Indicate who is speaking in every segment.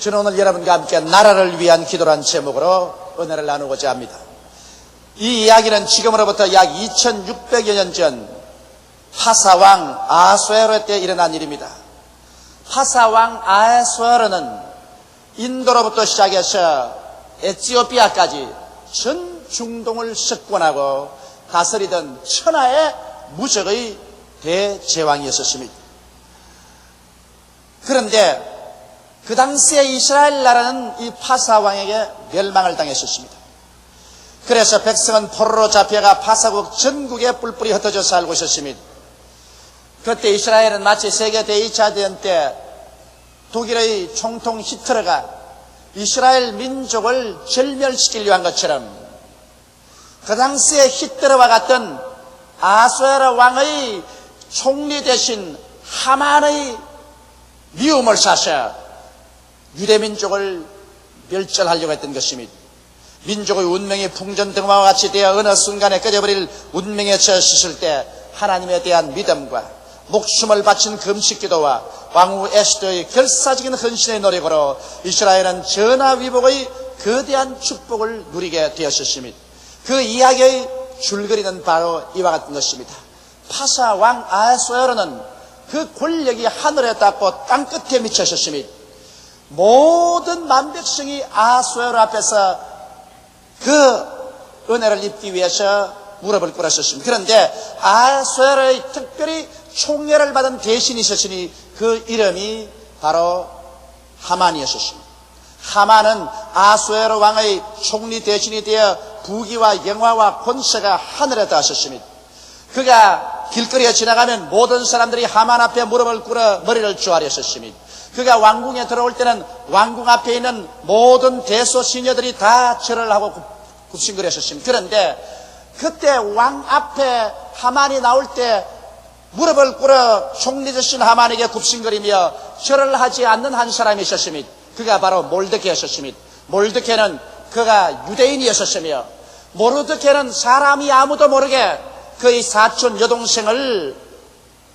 Speaker 1: 저는 오늘 여러분과 함께 나라를 위한 기도란 제목으로 은혜를 나누고자 합니다. 이 이야기는 지금으로부터 약 2600여 년 전 파사왕 아수에로 때 일어난 일입니다. 파사왕 아수에로는 인도로부터 시작해서 에티오피아까지 전 중동을 석권하고 다스리던 천하의 무적의 대제왕이었습니다. 그런데 그 당시에 이스라엘 나라는 이 파사왕에게 멸망을 당했었습니다. 그래서 백성은 포로로 잡혀가 파사국 전국에 뿔뿔이 흩어져 살고 있었습니다. 그때 이스라엘은 마치 세계 제2차 대전 때 독일의 총통 히틀러가 이스라엘 민족을 절멸시키려 한 것처럼 그 당시에 히틀러와 같은 아수에로 왕의 총리 대신 하만의 미움을 사서 유대민족을 멸절하려고 했던 것입니다. 민족의 운명이 풍전등화와 같이 되어 어느 순간에 꺼져버릴 운명에 처했을 때 하나님에 대한 믿음과 목숨을 바친 금식기도와 왕후 에스더의 결사적인 헌신의 노력으로 이스라엘은 전하위복의 거대한 축복을 누리게 되었습니다. 그 이야기의 줄거리는 바로 이와 같은 것입니다. 파사 왕 아수에로는 그 권력이 하늘에 닿고 땅끝에 미쳤습니다. 모든 만백성이 아수에로 앞에서 그 은혜를 입기 위해서 무릎을 꿇었습니다. 그런데 아수에로의 특별히 총애를 받은 대신이 있었으니 그 이름이 바로 하만이었습니다. 하만은 아수에로 왕의 총리 대신이 되어 부귀와 영화와 권세가 하늘에 닿았습니다. 그가 길거리에 지나가면 모든 사람들이 하만 앞에 무릎을 꿇어 머리를 조아렸습니다. 그가 왕궁에 들어올 때는 왕궁 앞에 있는 모든 대소시녀들이 다 절을 하고 굽신거렸습니다. 그런데 그때 왕 앞에 하만이 나올 때 무릎을 꿇어 총리 되신 하만에게 굽신거리며 절을 하지 않는 한 사람이 있었습니다. 그가 바로 몰드케였습니다. 몰드케는 그가 유대인이었으며 모르드케는 사람이 아무도 모르게 그의 사촌 여동생을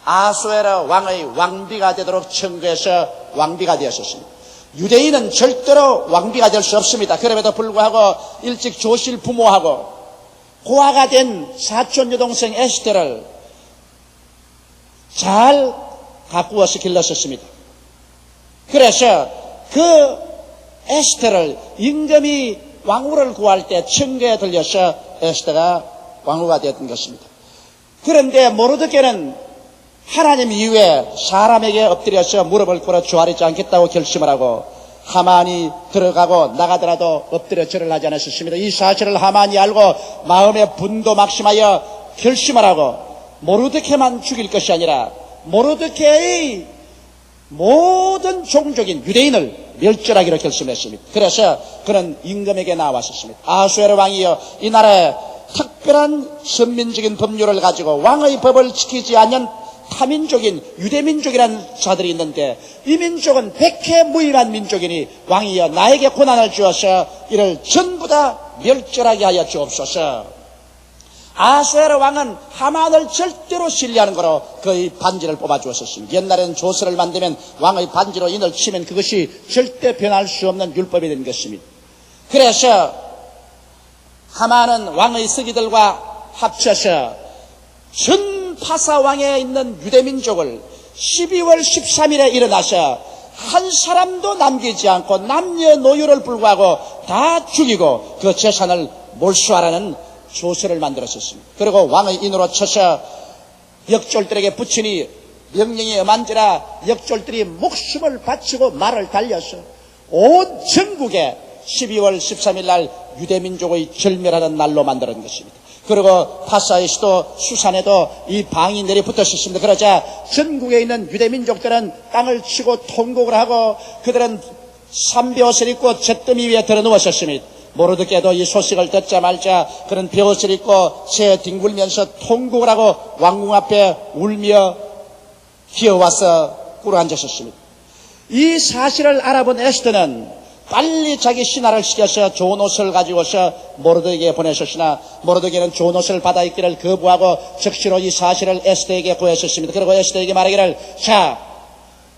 Speaker 1: 아수에로 왕의 왕비가 되도록 청구해서 왕비가 되었습니다. 유대인은 절대로 왕비가 될 수 없습니다. 그럼에도 불구하고 일찍 조실 부모하고 고아가 된 사촌 여동생 에스더를 잘 가꾸어서 길렀었습니다. 그래서 그 에스더를 임금이 왕후를 구할 때 청구에 들려서 에스더가 왕후가 되었던 것입니다. 그런데 모르드케는 하나님 이후에 사람에게 엎드려서 무릎을 꿇어 조아리지 않겠다고 결심을 하고 하만이 들어가고 나가더라도 엎드려 절을 하지 않았습니다. 이 사실을 하만이 알고 마음에 분도 막심하여 결심을 하고 모르드케만 죽일 것이 아니라 모르드케의 모든 종족인 유대인을 멸절하기로 결심했습니다. 그래서 그는 임금에게 나왔었습니다. 아수에로 왕이여, 이 나라에 특별한 선민적인 법률을 가지고 왕의 법을 지키지 않는 타민족인 유대민족이라는 자들이 있는데 이 민족은 백해무익한 민족이니 왕이여 나에게 고난을 주어서 이를 전부 다 멸절하게 하여 주옵소서. 아수에로 왕은 하만을 절대로 신뢰하는 거로 그의 반지를 뽑아주었습니다. 옛날에는 조서를 만들면 왕의 반지로 인을 치면 그것이 절대 변할 수 없는 율법이 된 것입니다. 그래서 하만은 왕의 서기들과 합쳐서 전 파사왕에 있는 유대민족을 12월 13일에 일어나서 한 사람도 남기지 않고 남녀노유를 불구하고 다 죽이고 그 재산을 몰수하라는 조서를 만들었습니다. 그리고 왕의 인으로 쳐서 역졸들에게 붙이니 명령이 엄한지라 역졸들이 목숨을 바치고 말을 달려서 온 전국에 12월 13일 날 유대민족의 절멸하는 날로 만드는 것입니다. 그리고 파사에서도 수산에도 이 방이 내려붙었습니다. 그러자 전국에 있는 유대민족들은 땅을 치고 통곡을 하고 그들은 삼베옷을 입고 잿더미 위에 들어누웠습니다. 모르드케도 이 소식을 듣자마자 그런 베옷을 입고 새 뒹굴면서 통곡을 하고 왕궁 앞에 울며 기어와서 꿇어앉았습니다. 이 사실을 알아본 에스더는 빨리 자기 신하를 시켜서 좋은 옷을 가지고서 모르드게에게 보내셨으나 모르드게는 좋은 옷을 받아 입기를 거부하고 즉시로 이 사실을 에스더에게 고했었습니다. 그리고 에스더에게 말하기를 자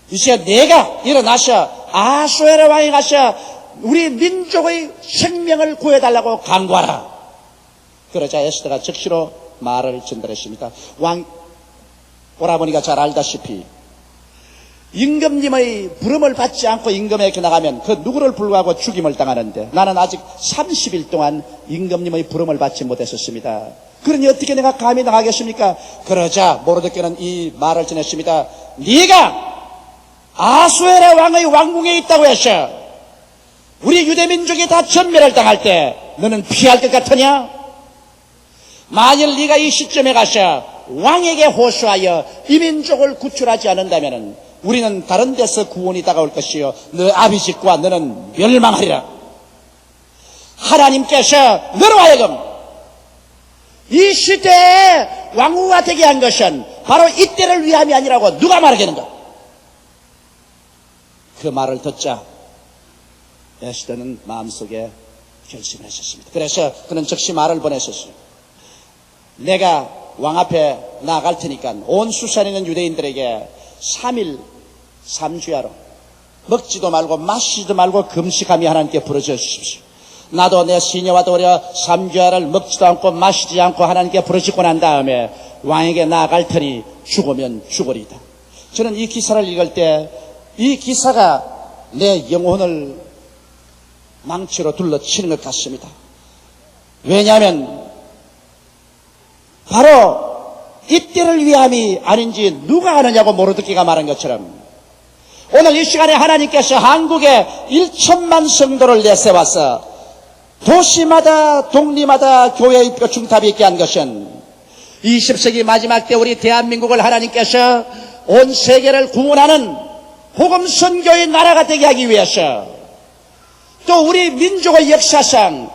Speaker 1: 이제 내가 일어나서 아수에르 왕이 가서 우리 민족의 생명을 구해달라고 간구하라. 그러자 에스더가 즉시로 말을 전달했습니다. 오라버니가 잘 알다시피 임금님의 부름을 받지 않고 임금에게 나가면 그 누구를 불구하고 죽임을 당하는데, 나는 아직 30일 동안 임금님의 부름을 받지 못했었습니다. 그러니 어떻게 내가 감히 나가겠습니까? 그러자 모르드게는 이 말을 전했습니다. 네가 아수에르 왕의 왕궁에 있다고 해서 우리 유대민족이 다 전멸을 당할 때 너는 피할 것 같으냐? 만일 네가 이 시점에 가서 왕에게 호소하여 이 민족을 구출하지 않는다면 우리는 다른 데서 구원이 다가올 것이요 너 아비집과 너는 멸망하리라. 하나님께서 너로 하여금 이 시대에 왕후가 되게 한 것은 바로 이때를 위함이 아니라고 누가 말하겠는가? 그 말을 듣자 에스더는 마음속에 결심을 했었습니다. 그래서 그는 즉시 말을 보냈었어요. 내가 왕 앞에 나아갈 테니까 온 수산에 있는 유대인들에게 3일 3주야로 먹지도 말고 마시지도 말고 금식하며 하나님께 부르짖어 주십시오. 나도 내 시녀와 더불어 3주야를 먹지도 않고 마시지 않고 하나님께 부르짖고 난 다음에 왕에게 나아갈 테니 죽으면 죽으리다. 저는 이 기사를 읽을 때 이 기사가 내 영혼을 망치로 둘러치는 것 같습니다. 왜냐하면 바로 이때를 위함이 아닌지 누가 아느냐고 모르드게가 말한 것처럼 오늘 이 시간에 하나님께서 한국에 1천만 성도를 내세워서 도시마다 동리마다 교회 입교 중탑이 있게 한 것은 20세기 마지막 때 우리 대한민국을 하나님께서 온 세계를 구원하는 복음 선교의 나라가 되게 하기 위해서, 또 우리 민족의 역사상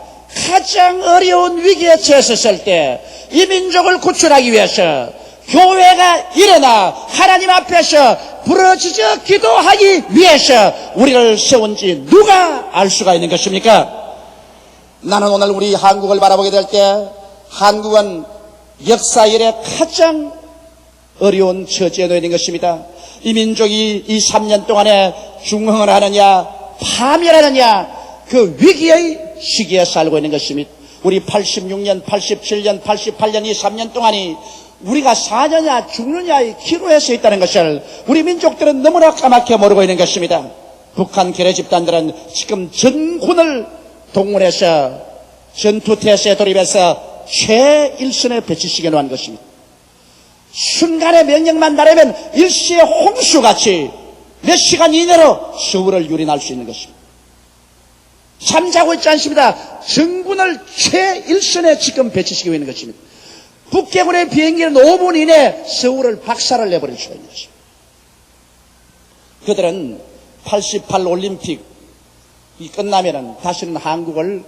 Speaker 1: 가장 어려운 위기에 처했을 때 이 민족을 구출하기 위해서 교회가 일어나 하나님 앞에서 부르짖어 기도하기 위해서 우리를 세운지 누가 알 수가 있는 것입니까? 나는 오늘 우리 한국을 바라보게 될 때 한국은 역사 이래 가장 어려운 처지에 놓여 있는 것입니다. 이 민족이 이 3년 동안에 중흥을 하느냐 파멸하느냐 그 위기의 시기에 살고 있는 것입니다. 우리 86년, 87년, 88년 이 3년 동안이 우리가 사느냐 죽느냐의 기로에 서 있다는 것을 우리 민족들은 너무나 까맣게 모르고 있는 것입니다. 북한 괴뢰 집단들은 지금 전군을 동원해서 전투태세에 돌입해서 최일선에 배치시켜 놓은 것입니다. 순간의 명령만 나르면 일시의 홍수같이 몇 시간 이내로 서울을 유린할 수 있는 것입니다. 잠자고 있지 않습니다. 전군을 최일선에 지금 배치시키고 있는 것입니다. 북계군의 비행기는 5분 이내에 서울을 박살을 내버릴 수가 있는 것입니다. 그들은 88 올림픽이 끝나면은 다시는 한국을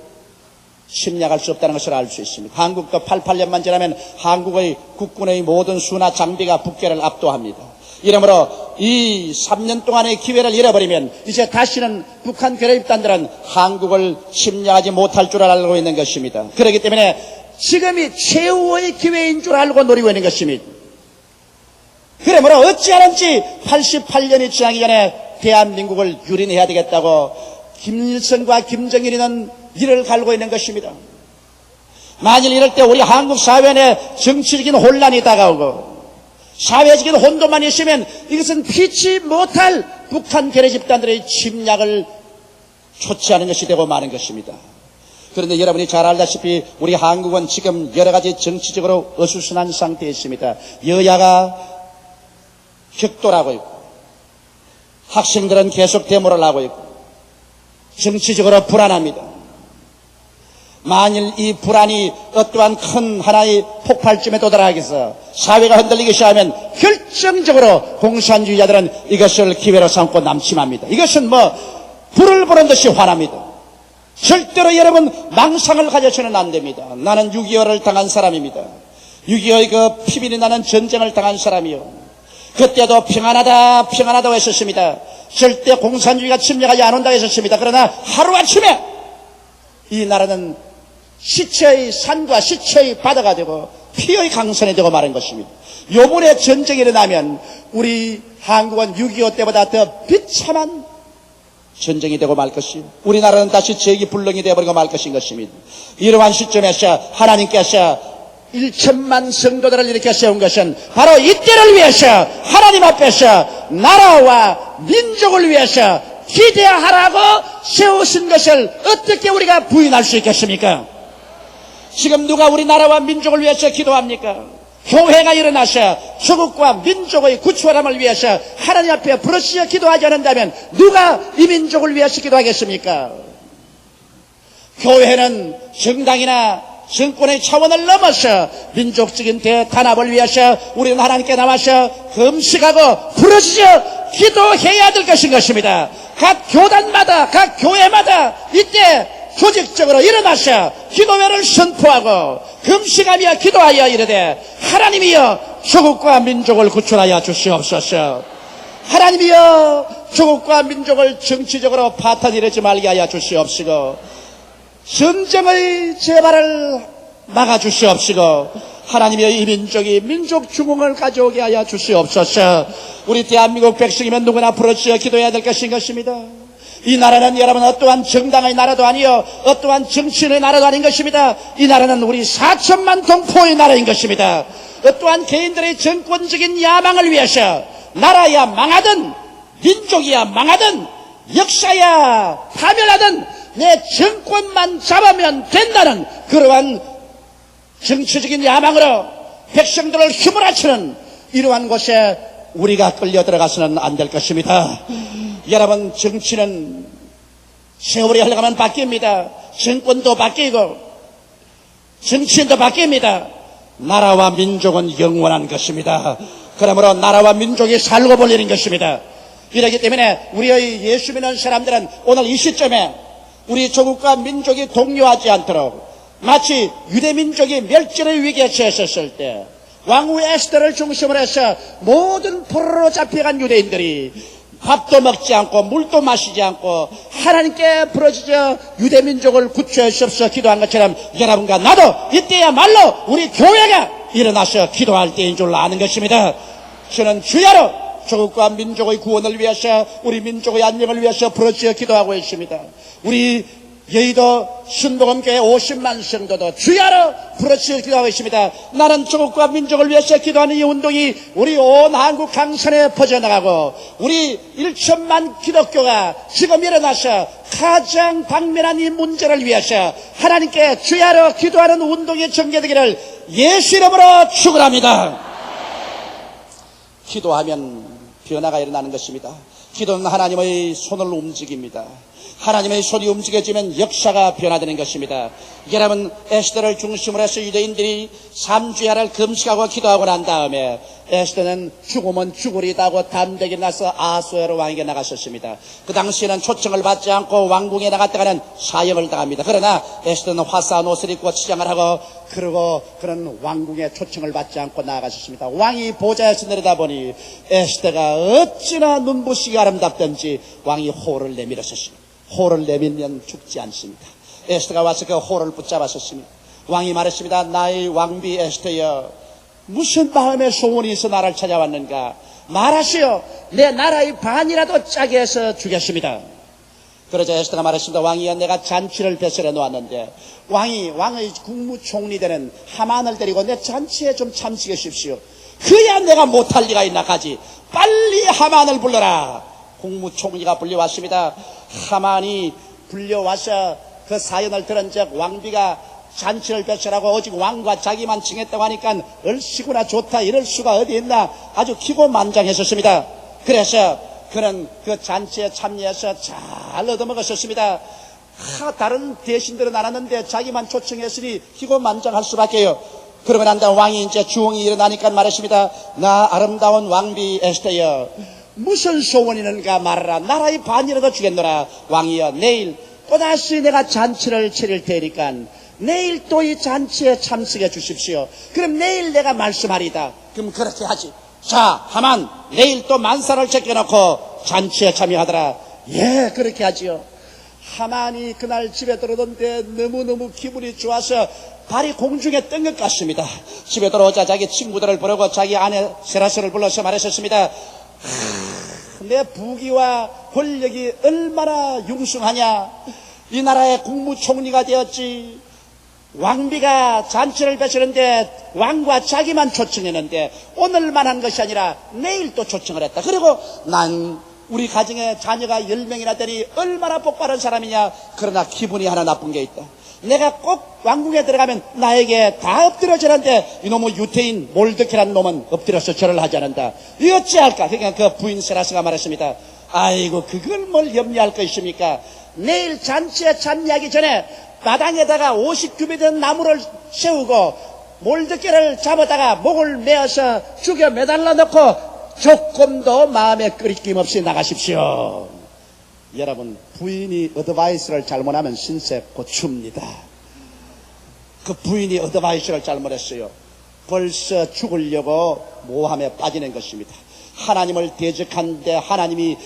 Speaker 1: 침략할 수 없다는 것을 알 수 있습니다. 한국도 88년만 지나면 한국의 국군의 모든 수나 장비가 북계를 압도합니다. 이러므로 이 3년 동안의 기회를 잃어버리면 이제 다시는 북한 괴뢰 집단들은 한국을 침략하지 못할 줄 알고 있는 것입니다. 그렇기 때문에 지금이 최후의 기회인 줄 알고 노리고 있는 것입니다. 그러므로 어찌하는지 88년이 지나기 전에 대한민국을 유린해야 되겠다고 김일성과 김정일이는 이를 갈고 있는 것입니다. 만일 이럴 때 우리 한국 사회 내 정치적인 혼란이 다가오고 사회적인 혼돈만 있으면 이것은 피치 못할 북한 괴뢰 집단들의 침략을 초치하는 것이 되고 마는 것입니다. 그런데 여러분이 잘 알다시피 우리 한국은 지금 여러 가지 정치적으로 어수선한 상태에 있습니다. 여야가 격돌하고 있고 학생들은 계속 데모를 하고 있고 정치적으로 불안합니다. 만일 이 불안이 어떠한 큰 하나의 폭발점에 도달하겠어 사회가 흔들리기 시작하면 결정적으로 공산주의자들은 이것을 기회로 삼고 남침합니다. 이것은 불을 보는 듯이 화납니다. 절대로 여러분 망상을 가져서는 안 됩니다. 나는 6.25를 당한 사람입니다. 6.25의 그 피비리 나는 전쟁을 당한 사람이요. 그때도 평안하다 평안하다고 했었습니다. 절대 공산주의가 침략하지 않는다고 했었습니다. 그러나 하루아침에 이 나라는 시체의 산과 시체의 바다가 되고 피의 강산이 되고 마는 것입니다. 요번에 전쟁이 일어나면 우리 한국은 6.25 때보다 더 비참한 전쟁이 되고 말 것이요, 우리나라는 다시 재기불능이 되어버리고 말 것인 것입니다. 이러한 시점에서 하나님께서 1천만 성도들을 이렇게 세운 것은 바로 이때를 위해서 하나님 앞에서 나라와 민족을 위해서 기대하라고 세우신 것을 어떻게 우리가 부인할 수 있겠습니까? 지금 누가 우리나라와 민족을 위해서 기도합니까? 교회가 일어나서 조국과 민족의 구출함을 위해서 하나님 앞에 부르짖어 기도하지 않는다면 누가 이 민족을 위해서 기도하겠습니까? 교회는 정당이나 정권의 차원을 넘어서 민족적인 대단합을 위해서 우리는 하나님께 나와서 금식하고 부르짖어 기도해야 될 것입니다. 각 교단마다 각 교회마다 이때 조직적으로 일어나서 기도회를 선포하고 금식하며 기도하여 이르되 하나님이여 조국과 민족을 구출하여 주시옵소서. 하나님이여 조국과 민족을 정치적으로 파탄이르지 말게 하여 주시옵시고 전쟁의 재발을 막아주시옵시고 하나님의 이 민족이 민족 중흥을 가져오게 하여 주시옵소서. 우리 대한민국 백성이면 누구나 부르짖어 기도해야 될 것입니다. 이 나라는 여러분 어떠한 정당의 나라도 아니요 어떠한 정치인의 나라도 아닌 것입니다. 이 나라는 우리 4천만 동포의 나라인 것입니다. 어떠한 개인들의 정권적인 야망을 위해서 나라야 망하든 민족이야 망하든 역사야 파멸하든 내 정권만 잡으면 된다는 그러한 정치적인 야망으로 백성들을 휘몰아치는 이러한 곳에 우리가 끌려 들어가서는 안 될 것입니다. 여러분, 정치는 세월이 흘러가면 바뀝니다. 정권도 바뀌고 정치인도 바뀝니다. 나라와 민족은 영원한 것입니다. 그러므로 나라와 민족이 살고 볼 일인 것입니다. 이러기 때문에 우리의 예수 믿는 사람들은 오늘 이 시점에 우리 조국과 민족이 동요하지 않도록 마치 유대민족이 멸절의 위기에 처했었을 때 왕후 에스더를 중심으로 해서 모든 포로로 잡혀간 유대인들이 밥도 먹지 않고 물도 마시지 않고 하나님께 부르짖어 유대민족을 구출하시옵소서 기도한 것처럼 여러분과 나도 이때야말로 우리 교회가 일어나서 기도할 때인 줄 아는 것입니다. 저는 주야로 조국과 민족의 구원을 위해서 우리 민족의 안녕을 위해서 부르짖어 기도하고 있습니다. 우리 여의도 순복음교회 50만 성도도 주야로 부르짖어 기도하고 있습니다. 나는 조국과 민족을 위해서 기도하는 이 운동이 우리 온 한국 강산에 퍼져나가고 우리 1천만 기독교가 지금 일어나서 가장 당면한 이 문제를 위해서 하나님께 주야로 기도하는 운동이 전개되기를 예수 이름으로 축원합니다. 기도하면 변화가 일어나는 것입니다. 기도는 하나님의 손을 움직입니다. 하나님의 손이 움직여지면 역사가 변화되는 것입니다. 여러분, 에스더를 중심으로 해서 유대인들이 3주야를 금식하고 기도하고 난 다음에 에스더는 죽으면 죽으리다고 담대하게 나서 아수에로 왕에게 나갔었습니다. 그 당시에는 초청을 받지 않고 왕궁에 나갔다가는 사형을 당합니다. 그러나 에스더는 화사한 옷을 입고 치장을 하고 그러고 그런 왕궁에 초청을 받지 않고 나아갔었습니다. 왕이 보좌에서 내려다보니 에스더가 어찌나 눈부시게 아름답던지 왕이 호를 내밀었었습니다. 호를 내밀면 죽지 않습니다. 에스더가 와서 그 호를 붙잡았었습니다. 왕이 말했습니다. 나의 왕비 에스더여, 무슨 마음의 소원이 있어 나를 찾아왔는가? 말하시오. 내 나라의 반이라도 짜게 해서 주겠습니다. 그러자 에스더가 말했습니다. 왕이여, 내가 잔치를 배설해 놓았는데 왕의 국무총리 되는 하만을 데리고 내 잔치에 좀 참석해 주십시오. 그야 내가 못할 리가 있나 가지. 빨리 하만을 불러라. 국무총리가 불려왔습니다. 하만이 불려와서 그 사연을 들은 즉 왕비가 잔치를 배설하고 오직 왕과 자기만 칭했다고 하니까 얼씨구나 좋다 이럴 수가 어디 있나 아주 기고만장했었습니다. 그래서 그는 그 잔치에 참여해서 잘 얻어먹었었습니다. 다른 대신들은 안 왔는데 자기만 초청했으니 기고만장할 수밖에요. 그러고 난 다음 왕이 이제 주홍이 일어나니까 말했습니다. 나 아름다운 왕비 에스더여, 무슨 소원이 있는가 말하라. 나라의 반이라도 주겠노라. 왕이여, 내일 또다시 내가 잔치를 차릴 테니까 내일 또 이 잔치에 참석해 주십시오. 그럼 내일 내가 말씀하리다. 그럼 그렇게 하지. 자, 하만 내일 또 만사를 제껴놓고 잔치에 참여하더라. 예, 그렇게 하지요. 하만이 그날 집에 들어오던데 너무너무 기분이 좋아서 발이 공중에 뜬 것 같습니다. 집에 들어오자 자기 친구들을 부르고 자기 아내 세라스를 불러서 말했었습니다. 내 부귀와 권력이 얼마나 융숭하냐. 이 나라의 국무총리가 되었지. 왕비가 잔치를 베시는데 왕과 자기만 초청했는데 오늘만 한 것이 아니라 내일 또 초청을 했다. 그리고 난 우리 가정에 자녀가 10명이나 되니 얼마나 복바른 사람이냐. 그러나 기분이 하나 나쁜 게 있다. 내가 꼭 왕궁에 들어가면 나에게 다 엎드려지는데 이놈의 유태인 몰드케라는 놈은 엎드려서 절을 하지 않는다. 이 어찌할까. 그러니까 그 부인 세라스가 말했습니다. 아이고 그걸 뭘 염려할 것입니까. 내일 잔치에 참여하기 전에 마당에다가 50규빗 된 나무를 세우고 몰드케를 잡아다가 목을 메어서 죽여 매달라 놓고 조금도 마음에 끓이낌 없이 나가십시오. 여러분, 부인이 어드바이스를 잘못하면 신세 고춥니다. 그 부인이 어드바이스를 잘못했어요. 벌써 죽으려고 모함에 빠지는 것입니다. 하나님을 대적하는데 하나님이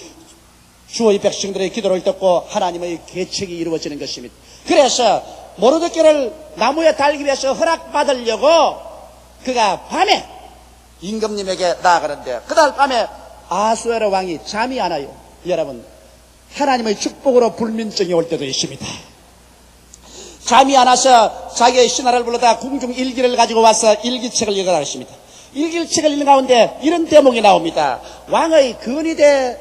Speaker 1: 주의 백성들의 기도를 듣고 하나님의 계책이 이루어지는 것입니다. 그래서 모르드케를 나무에 달기 위해서 허락받으려고 그가 밤에 임금님에게 나아가는데 그날 밤에 아수에로 왕이 잠이 안 와요. 여러분, 하나님의 축복으로 불면증이 올 때도 있습니다. 잠이 안 와서 자기의 신하를 불러다 궁중 일기를 가지고 와서 일기책을 읽으라 했습니다. 일기책을 읽는 가운데 이런 대목이 나옵니다. 왕의 근위대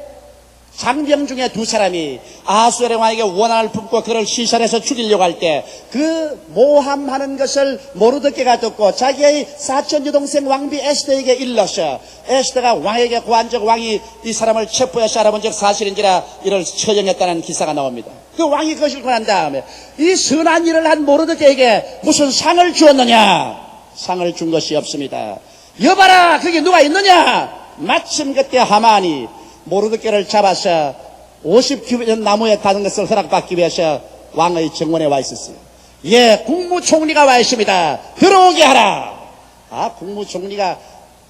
Speaker 1: 장병 중에 두 사람이 아수에르 왕에게 원한을 품고 그를 시살해서 죽이려고 할 때 그 모함하는 것을 모르드케가 듣고 자기의 사촌 여동생 왕비 에스더에게 일러서 에스더가 왕에게 고한적 왕이 이 사람을 체포해서 알아본 적 사실인지라 이를 처형했다는 기사가 나옵니다. 그 왕이 그것을 읽고 난 다음에 이 선한 일을 한 모르드케에게 무슨 상을 주었느냐? 상을 준 것이 없습니다. 여봐라, 거기 누가 있느냐? 마침 그때 하만이 모르드케를 잡아서 50규빗 나무에 다는 것을 허락받기 위해서 왕의 정원에 와 있었어요. 예, 국무총리가 와 있습니다. 들어오게 하라. 아, 국무총리가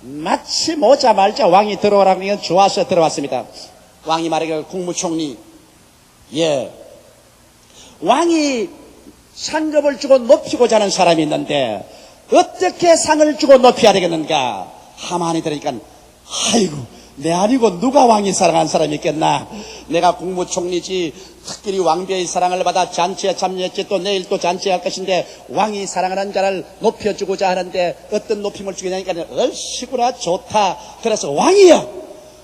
Speaker 1: 마침 오자마자 왕이 들어오라고 하면 좋아서 들어왔습니다. 왕이 말하기를 국무총리, 예, 왕이 상급을 주고 높이고자 하는 사람이 있는데 어떻게 상을 주고 높여야 되겠는가? 하만이 들으니까 아이고, 내 아니고 누가 왕이 사랑한 사람이 있겠나? 내가 국무총리지 특별히 왕비의 사랑을 받아 잔치에 참여했지 또 내일 또 잔치에 할 것인데 왕이 사랑하는 자를 높여주고자 하는데 어떤 높임을 주겠냐니까 얼씨구나 좋다. 그래서 왕이여,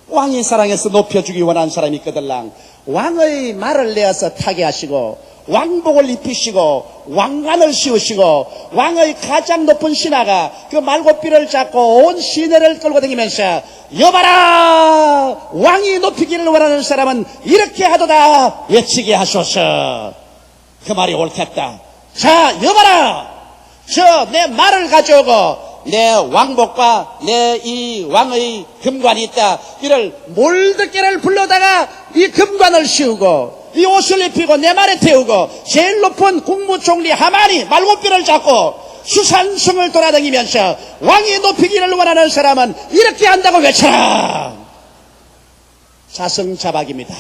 Speaker 1: 왕이 사랑해서 높여주기 원하는 사람이 있거들랑 왕의 말을 내어서 타게 하시고 왕복을 입히시고 왕관을 씌우시고 왕의 가장 높은 신하가 그 말고삐를 잡고 온 시내를 끌고 다니면서 여봐라, 왕이 높이기를 원하는 사람은 이렇게 하도다 외치게 하소서. 그 말이 옳겠다. 자, 여봐라, 저 내 말을 가져오고 내 왕복과 내 이 왕의 금관이 있다. 이를 몰드케를 불러다가 이 금관을 씌우고 이 옷을 입히고 내 말에 태우고 제일 높은 국무총리 하만이 말고삐를 잡고 수산성을 돌아다니면서 왕이 높이기를 원하는 사람은 이렇게 한다고 외쳐라. 자성자박입니다.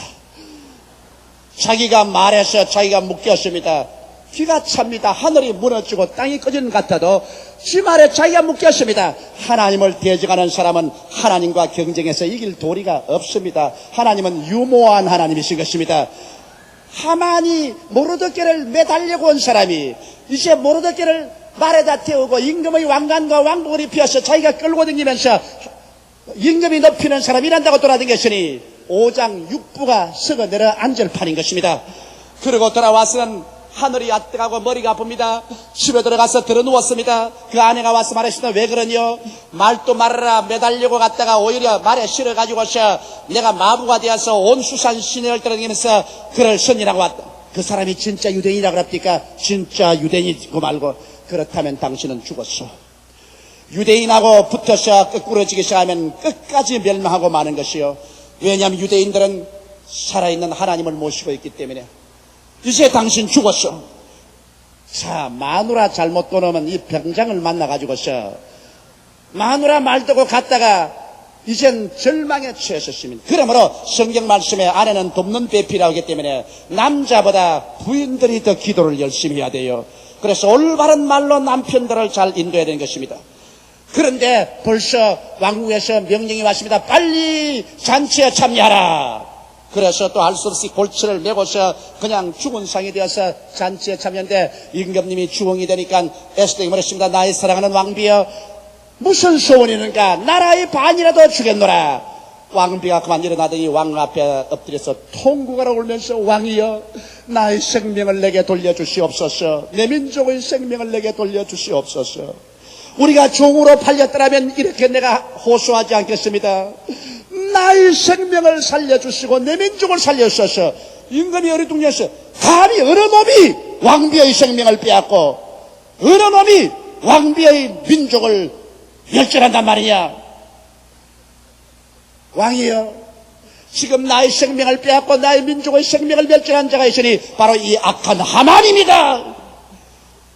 Speaker 1: 자기가 말해서 자기가 묶였습니다. 귀가 찹니다. 하늘이 무너지고 땅이 꺼지는 것 같아도 지 말에 자기가 묶였습니다. 하나님을 대적하는 사람은 하나님과 경쟁해서 이길 도리가 없습니다. 하나님은 유모한 하나님이신 것입니다. 하만이 모르드케를 매달려고 온 사람이 이제 모르드케를 말에다 태우고 임금의 왕관과 왕복을 입혀서 자기가 끌고 다니면서 임금이 높이는 사람이란다고 돌아다녔으니 5장 6부가 썩어 내려 앉을 판인 것입니다. 그리고 돌아와서는 하늘이 아뜨가고 머리가 아픕니다. 집에 들어가서 들어 누웠습니다. 그 아내가 와서 말했습니다. 왜 그러냐? 말도 말아라. 매달려고 갔다가 오히려 말에 실어가지고서 내가 마부가 되어서 온 수산 시내를 떨어지면서 그를 선이라고 왔다. 그 사람이 진짜 유대인이라고 합니까? 진짜 유대인이고 말고 그렇다면 당신은 죽었어. 유대인하고 붙어서 끄꾸러지기 시작하면 끝까지 멸망하고 마는 것이요. 왜냐하면 유대인들은 살아있는 하나님을 모시고 있기 때문에. 이제 당신 죽었어. 자, 마누라 잘못 떠놓으면 이 병장을 만나가지고서 마누라 말 듣고 갔다가 이젠 절망에 처했었습니다. 그러므로 성경 말씀에 아내는 돕는 배필이라고 하기 때문에 남자보다 부인들이 더 기도를 열심히 해야 돼요. 그래서 올바른 말로 남편들을 잘 인도해야 되는 것입니다. 그런데 벌써 왕궁에서 명령이 왔습니다. 빨리 잔치에 참여하라. 그래서 또 할 수 없이 골치를 메고서 그냥 죽은 상이 되어서 잔치에 참여했는데 임금님이 주홍이 되니까 에스더에게 말했습니다. 나의 사랑하는 왕비여, 무슨 소원이 있는가? 나라의 반이라도 주겠노라. 왕비가 그만 일어나더니 왕 앞에 엎드려서 통곡하러 울면서, 왕이여, 나의 생명을 내게 돌려주시옵소서. 내 민족의 생명을 내게 돌려주시옵소서. 우리가 종으로 팔렸더라면 이렇게 내가 호소하지 않겠습니다. 나의 생명을 살려주시고 내 민족을 살려주셔서. 임금이 어리둥절해서 감히 어느 놈이 왕비의 생명을 빼앗고 어느 놈이 왕비의 민족을 멸절한단 말이냐. 왕이여, 지금 나의 생명을 빼앗고 나의 민족의 생명을 멸절한 자가 있으니 바로 이 악한 하만입니다.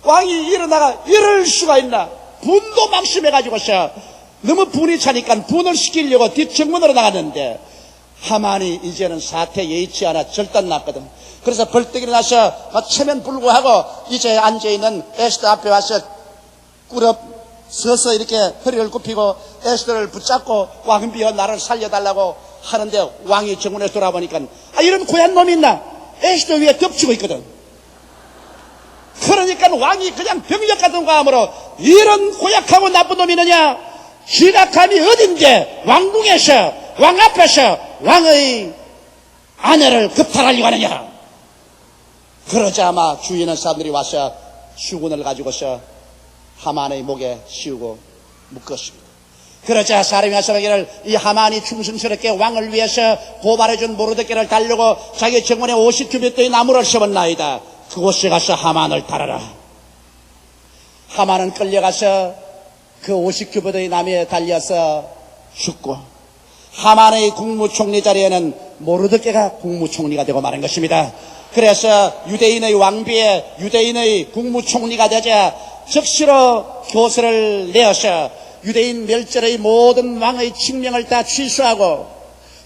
Speaker 1: 왕이 일어나가 이럴 수가 있나. 분도 막심해가지고서 너무 분이 차니까 분을 시키려고 뒷정문으로 나갔는데 하만이 이제는 사태 예의치 않아 절단났거든. 그래서 벌떡 일어나서 체면 불구하고 이제 앉아있는 에스더 앞에 와서 꾸럽 서서 이렇게 허리를 굽히고 에스더를 붙잡고 왕비여 나를 살려달라고 하는데 왕이 정문에 돌아보니까 이런 고얀 놈이 있나? 에스더 위에 덮치고 있거든. 그러니까 왕이 그냥 병력 같은 과함으로 이런 고약하고 나쁜 놈이 있느냐? 지가 감히 어딘데 왕궁에서 왕 앞에서 왕의 아내를 급탈하려고 하느냐? 그러자 아마 주위에 있는 사람들이 와서 수군을 가지고서 하만의 목에 씌우고 묶었습니다. 그러자 사람이 와서 이 하만이 충성스럽게 왕을 위해서 고발해준 모르드게를 달려고 자기 정원에 50규빗대의 나무를 심었나이다. 그곳에 가서 하만을 달아라. 하만은 끌려가서 그 50규빗의 나무에 달려서 죽고 하만의 국무총리 자리에는 모르드게가 국무총리가 되고 마는 것입니다. 그래서 유대인의 왕비에 유대인의 국무총리가 되자 즉시로 교서를 내어서 유대인 멸절의 모든 왕의 칙명을 다 취소하고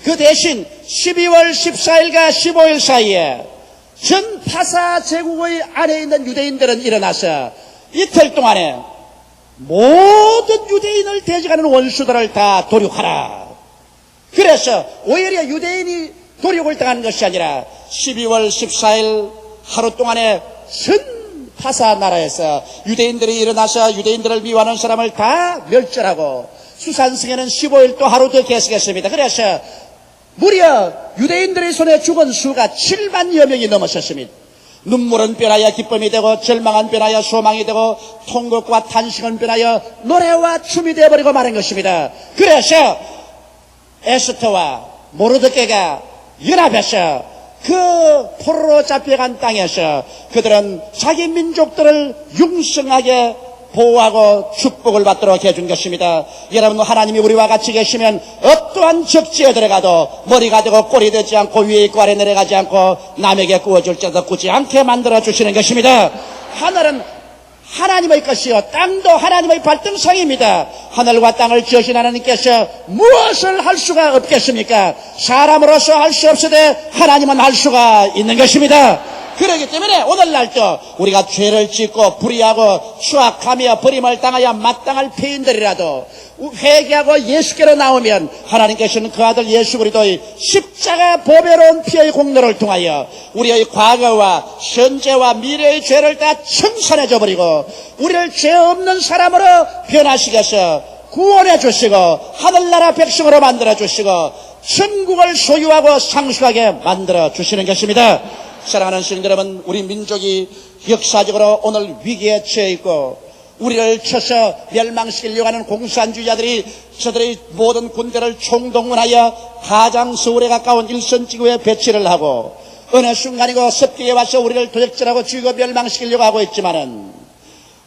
Speaker 1: 그 대신 12월 14일과 15일 사이에 전 파사 제국의 안에 있는 유대인들은 일어나서 이틀 동안에 모든 유대인을 대적하는 원수들을 다 도륙하라. 그래서 오히려 유대인이 도륙을 당하는 것이 아니라 12월 14일 하루 동안에 전 파사 나라에서 유대인들이 일어나서 유대인들을 미워하는 사람을 다 멸절하고 수산승에는 15일 또 하루 더 계속했습니다. 그래서 무려 유대인들의 손에 죽은 수가 7만여 명이 넘었었습니다. 눈물은 변하여 기쁨이 되고 절망은 변하여 소망이 되고 통곡과 탄식은 변하여 노래와 춤이 되어버리고 마는 것입니다. 그래서 에스더와 모르드게가 연합해서 그 포로로 잡혀간 땅에서 그들은 자기 민족들을 융성하게 보호하고 축복을 받도록 해준 것입니다. 여러분, 하나님이 우리와 같이 계시면 어떠한 적지에 들어가도 머리가 되고 꼴이 되지 않고 위에 있고 아래 내려가지 않고 남에게 구워줄지라도 굳지 않게 만들어주시는 것입니다. 하늘은 하나님의 것이요 땅도 하나님의 발등상입니다. 하늘과 땅을 지으신 하나님께서 무엇을 할 수가 없겠습니까? 사람으로서 할 수 없으되 하나님은 할 수가 있는 것입니다. 그렇기 때문에 오늘날도 우리가 죄를 짓고 불의하고 추악하며 버림을 당하여 마땅할 피인들이라도 회개하고 예수께로 나오면 하나님께서는 그 아들 예수 그리스도의 십자가 보배로운 피의 공로를 통하여 우리의 과거와 현재와 미래의 죄를 다 청산해줘 버리고 우리를 죄 없는 사람으로 변화시켜서 구원해 주시고 하늘나라 백성으로 만들어 주시고 천국을 소유하고 상수하게 만들어 주시는 것입니다. 사랑하는 시민 여러분, 우리 민족이 역사적으로 오늘 위기에 처해 있고 우리를 쳐서 멸망시키려고 하는 공산주의자들이 저들의 모든 군대를 총동원하여 가장 서울에 가까운 일선지구에 배치를 하고 어느 순간이고 습격에 와서 우리를 도적질하고 죽이고 멸망시키려고 하고 있지만은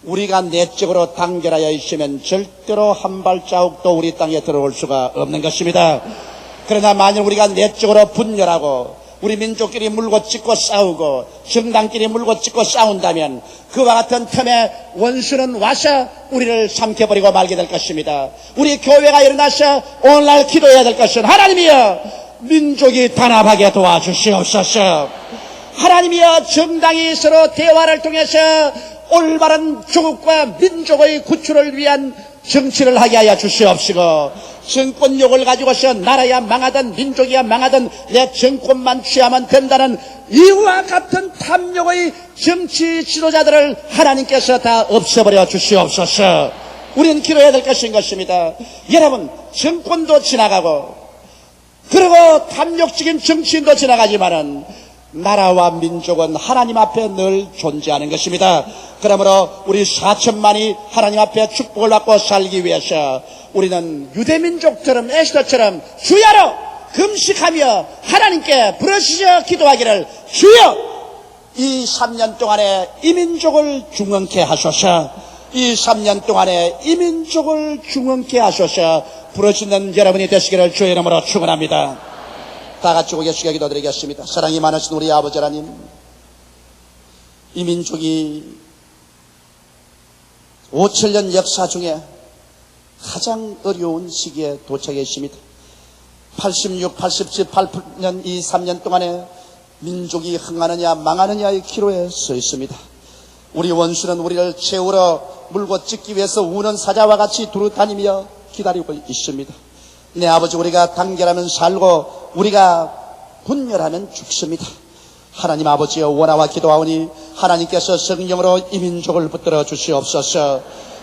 Speaker 1: 우리가 내적으로 단결하여 있으면 절대로 한 발자국도 우리 땅에 들어올 수가 없는 것입니다. 그러나 만일 우리가 내적으로 분열하고 우리 민족끼리 물고 찢고 싸우고 정당끼리 물고 찢고 싸운다면 그와 같은 틈에 원수는 와서 우리를 삼켜버리고 말게 될 것입니다. 우리 교회가 일어나서 오늘날 기도해야 될 것은 하나님이여 민족이 단합하게 도와주시옵소서. 하나님이여 정당이 서로 대화를 통해서 올바른 조국과 민족의 구출을 위한 정치를 하게 하여 주시옵시고, 정권력을 가지고서 나라야 망하든 민족이야 망하든 내 정권만 취하면 된다는 이와 같은 탐욕의 정치 지도자들을 하나님께서 다 없애버려 주시옵소서. 우리는 기도해야 될 것입니다. 여러분, 정권도 지나가고 그리고 탐욕적인 정치인도 지나가지만은 나라와 민족은 하나님 앞에 늘 존재하는 것입니다. 그러므로 우리 4천만이 하나님 앞에 축복을 받고 살기 위해서 우리는 유대민족처럼 에스더처럼 주야로 금식하며 하나님께 부르짖어 기도하기를, 주여 이 3년 동안에 이 민족을 중흥케 하소서, 이 3년 동안에 이 민족을 중흥케 하소서 부르짖는 여러분이 되시기를 주의 이름으로 축원합니다. 다 같이 고개 숙여 기도드리겠습니다. 사랑이 많으신 우리 아버지 하나님, 이 민족이 5천년 역사 중에 가장 어려운 시기에 도착해 있습니다. 86, 87, 88년 이 3년 동안에 민족이 흥하느냐 망하느냐의 기로에 서 있습니다. 우리 원수는 우리를 채우러 물고 찢기 위해서 우는 사자와 같이 두루 다니며 기다리고 있습니다. 내 아버지, 우리가 단결하면 살고 우리가 분열하면 죽습니다. 하나님 아버지여, 원하와 기도하오니 하나님께서 성령으로 이 민족을 붙들어 주시옵소서.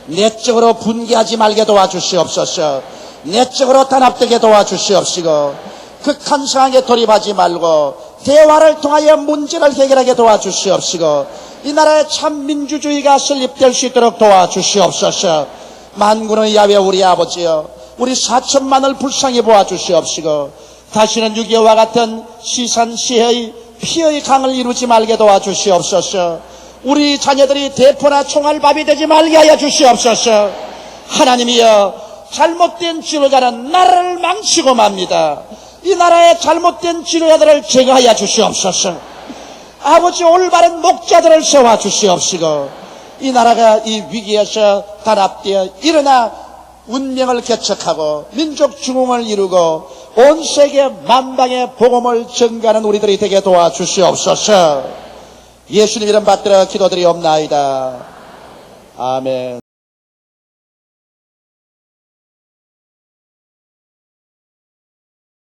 Speaker 1: 내적으로 분개하지 말게 도와주시옵소서. 내적으로 단합되게 도와주시옵시고, 극한 상황에 돌입하지 말고 대화를 통하여 문제를 해결하게 도와주시옵시고, 이 나라에 참 민주주의가 설립될 수 있도록 도와주시옵소서. 만군의 야훼 우리 아버지여, 우리 4천만을 불쌍히 보아주시옵시고, 다시는 6.25와 같은 시산시해의 피의 강을 이루지 말게 도와주시옵소서. 우리 자녀들이 대포나 총알밥이 되지 말게 하여 주시옵소서. 하나님이여, 잘못된 지도자는 나라를 망치고 맙니다. 이 나라의 잘못된 지도자들을 제거하여 주시옵소서. 아버지, 올바른 목자들을 세워 주시옵시고, 이 나라가 이 위기에서 단합되어 일어나 운명을 개척하고 민족 중흥을 이루고 온 세계 만방의 복음을 전가하는 우리들이 되게 도와주시옵소서. 예수님 이름 받들어 기도드리옵나이다. 아멘.